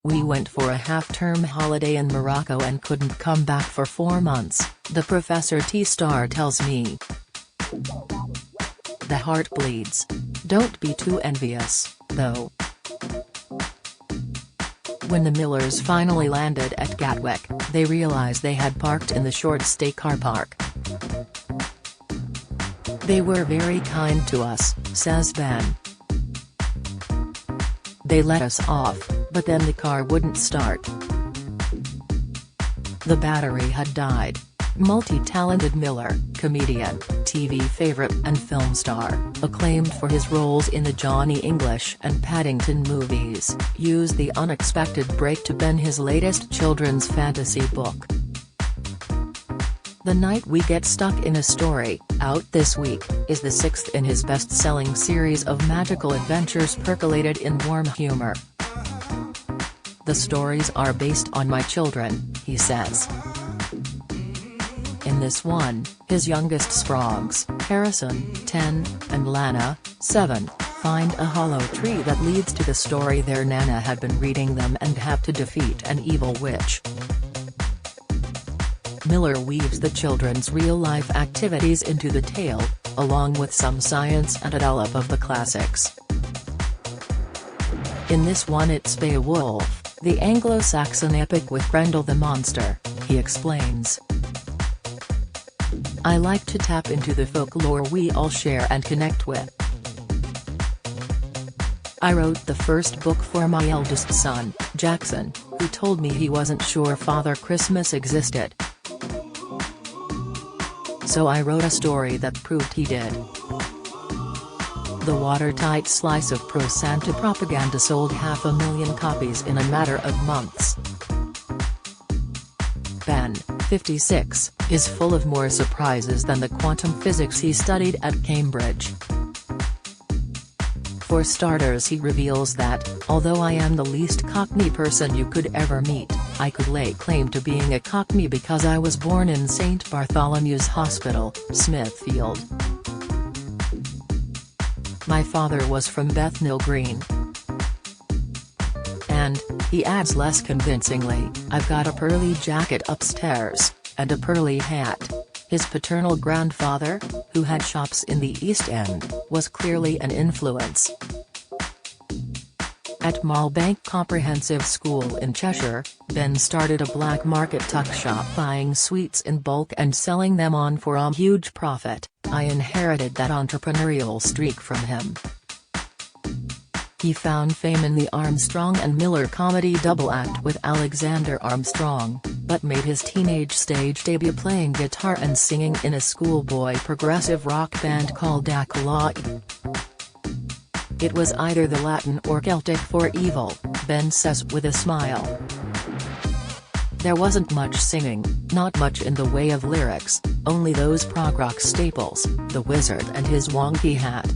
"We went for a half-term holiday in Morocco and couldn't come back for 4 months," the Professor T-star tells me. The heart bleeds. Don't be too envious, though. When the Millers finally landed at Gatwick, they realized they had parked in the short-stay car park. "They were very kind to us," says Ben. "They let us off, but then the car wouldn't start. The battery had died." Multi-talented Miller, comedian, TV favorite and film star, acclaimed for his roles in the Johnny English and Paddington movies, used the unexpected break to pen his latest children's fantasy book. The Night We Get Stuck in a Story, out this week, is the 6th in his best-selling series of magical adventures percolated in warm humor. "The stories are based on my children," he says. In this one, his youngest Sprogs, Harrison, 10, and Lana, 7, find a hollow tree that leads to the story their Nana had been reading them and have to defeat an evil witch. Miller weaves the children's real-life activities into the tale, along with some science and a dollop of the classics. In this one it's Beowulf, the Anglo-Saxon epic with Grendel the monster, he explains. "I like to tap into the folklore we all share and connect with. I wrote the first book for my eldest son, Jackson, who told me he wasn't sure Father Christmas existed. So I wrote a story that proved he did." The watertight slice of pro-Santa propaganda sold 500,000 copies in a matter of months. Ben, 56, is full of more surprises than the quantum physics he studied at Cambridge. For starters, he reveals that, although I am the least Cockney person you could ever meet, I could lay claim to being a Cockney because I was born in St Bartholomew's Hospital, Smithfield. My father was from Bethnal Green. And, he adds less convincingly, I've got a pearly jacket upstairs, and a pearly hat. His paternal grandfather, who had shops in the East End, was clearly an influence. At Malbank Comprehensive School in Cheshire, Ben started a black market tuck shop buying sweets in bulk and selling them on for a huge profit. I inherited that entrepreneurial streak from him. He found fame in the Armstrong and Miller comedy double act with Alexander Armstrong, but made his teenage stage debut playing guitar and singing in a schoolboy progressive rock band called Akala'i. It was either the Latin or Celtic for evil, Ben says with a smile. There wasn't much singing, not much in the way of lyrics, only those prog rock staples, the wizard and his wonky hat.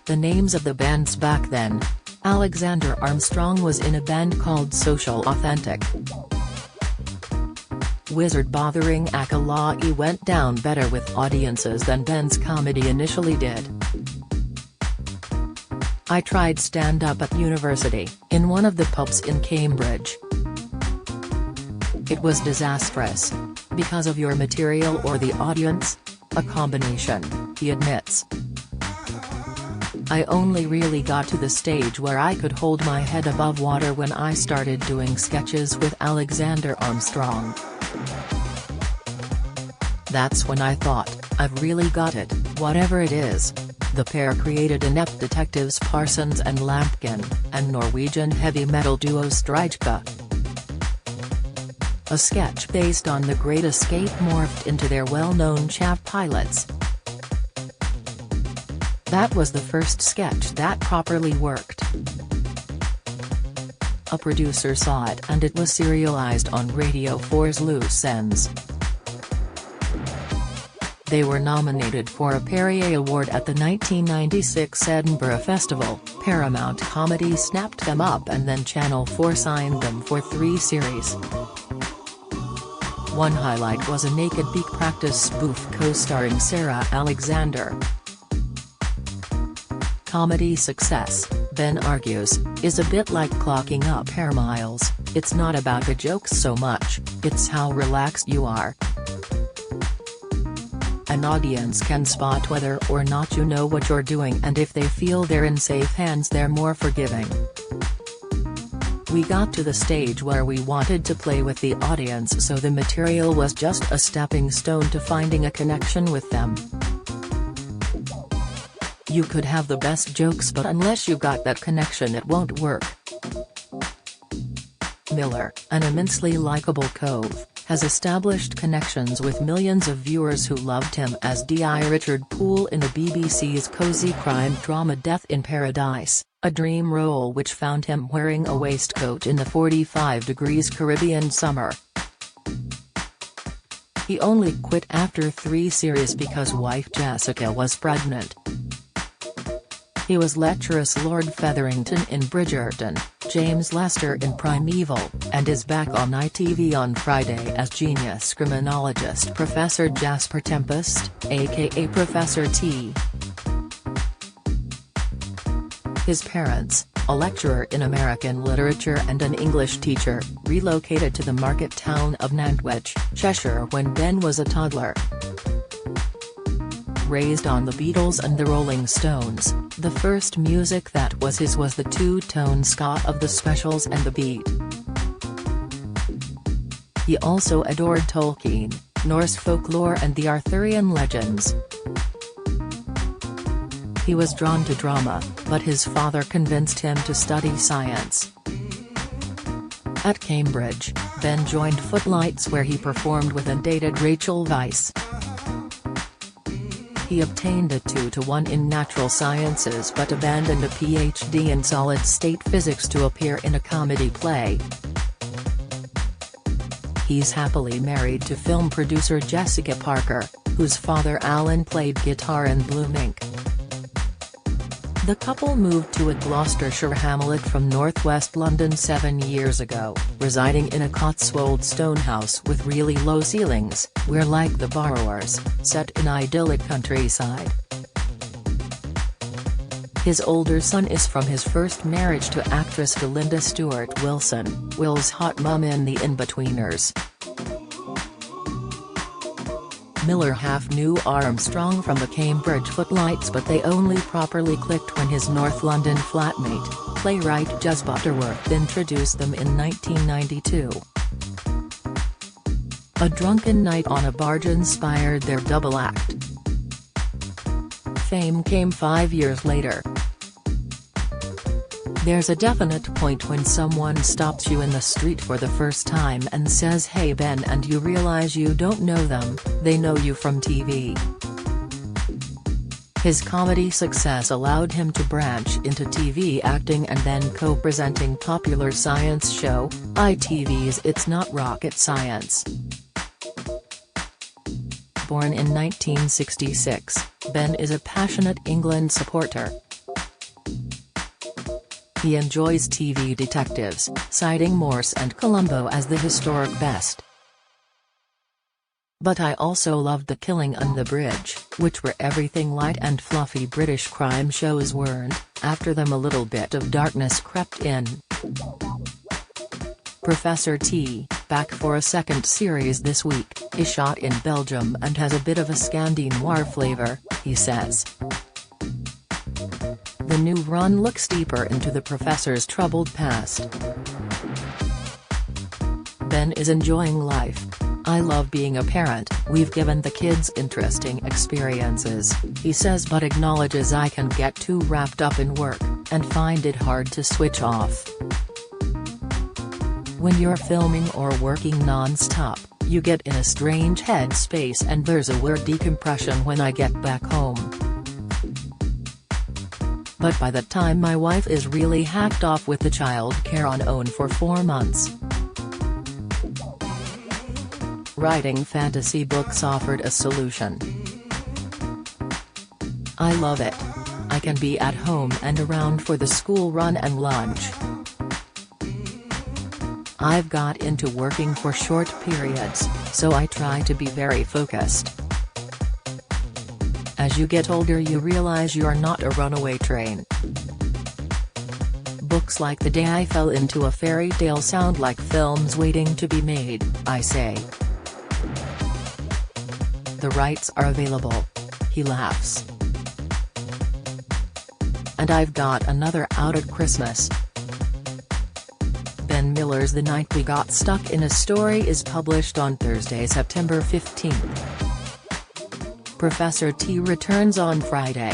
The names of the bands back then: Alexander Armstrong was in a band called Social Authentic. Wizard bothering Akala'i went down better with audiences than Ben's comedy initially did. I tried stand-up at university, in one of the pubs in Cambridge. It was disastrous. Because of your material or the audience? A combination, he admits. I only really got to the stage where I could hold my head above water when I started doing sketches with Alexander Armstrong. That's when I thought, I've really got it, whatever it is. The pair created inept detectives Parsons and Lampkin, and Norwegian heavy metal duo Stryjka. A sketch based on The Great Escape morphed into their well-known chaff pilots. That was the first sketch that properly worked. A producer saw it and it was serialized on Radio 4's Loose Ends. They were nominated for a Perrier Award at the 1996 Edinburgh Festival. Paramount Comedy snapped them up and then Channel 4 signed them for 3 series. One highlight was a Naked Peak practice spoof co-starring Sarah Alexander. comedy success, Ben argues, is a bit like clocking up air miles. It's not about the jokes so much, it's how relaxed you are. An audience can spot whether or not you know what you're doing, and if they feel they're in safe hands, they're more forgiving. We got to the stage where we wanted to play with the audience, so the material was just a stepping stone to finding a connection with them. You could have the best jokes, but unless you got that connection, it won't work. Miller, an immensely likable cove, has established connections with millions of viewers who loved him as D.I. Richard Poole in the BBC's cozy crime drama Death in Paradise, a dream role which found him wearing a waistcoat in the 45 degrees Caribbean summer. He only quit after 3 series because wife Jessica was pregnant. He was lecherous Lord Featherington in Bridgerton, James Lester in Primeval, and is back on ITV on Friday as genius criminologist Professor Jasper Tempest, aka Professor T. His parents, a lecturer in American literature and an English teacher, relocated to the market town of Nantwich, Cheshire when Ben was a toddler. Raised on the Beatles and the Rolling Stones, the first music that was his was the two-tone ska of the Specials and the Beat. He also adored Tolkien, Norse folklore and the Arthurian legends. He was drawn to drama, but his father convinced him to study science. At Cambridge, Ben joined Footlights, where he performed with and dated Rachel Weisz. He obtained a 2:1 in natural sciences but abandoned a PhD in solid-state physics to appear in a comedy play. He's happily married to film producer Jessica Parker, whose father Alan played guitar in Blue Mink. The couple moved to a Gloucestershire hamlet from northwest London 7 years ago, residing in a Cotswold stone house with really low ceilings, we're like the borrowers, set in idyllic countryside. His older son is from his first marriage to actress Belinda Stewart Wilson, Will's hot mum in The Inbetweeners. Miller half knew Armstrong from the Cambridge Footlights, but they only properly clicked when his North London flatmate, playwright Jez Butterworth, introduced them in 1992. A drunken night on a barge inspired their double act. Fame came 5 years later. There's a definite point when someone stops you in the street for the first time and says "Hey Ben," and you realize you don't know them, they know you from TV. His comedy success allowed him to branch into TV acting and then co-presenting popular science show, ITV's It's Not Rocket Science. Born in 1966, Ben is a passionate England supporter. He enjoys TV detectives, citing Morse and Columbo as the historic best. But I also loved The Killing on the Bridge, which were everything light and fluffy British crime shows weren't. After them a little bit of darkness crept in. Professor T, back for a second series this week, is shot in Belgium and has a bit of a Scandi-noir flavor, he says. The new run looks deeper into the professor's troubled past. Ben is enjoying life. I love being a parent, we've given the kids interesting experiences, he says, but acknowledges I can get too wrapped up in work, and find it hard to switch off. When you're filming or working non-stop, you get in a strange headspace, and there's a weird decompression when I get back home. But by the time my wife is really hacked off with the childcare on own for 4 months. Writing fantasy books offered a solution. I love it. I can be at home and around for the school run and lunch. I've got into working for short periods, so I try to be very focused. As you get older you realize you're not a runaway train. Books like The Day I Fell Into a Fairy Tale sound like films waiting to be made, I say. The rights are available. He laughs. And I've got another out at Christmas. Ben Miller's The Night We Got Stuck in a Story is published on Thursday, September 15. Professor T returns on Friday.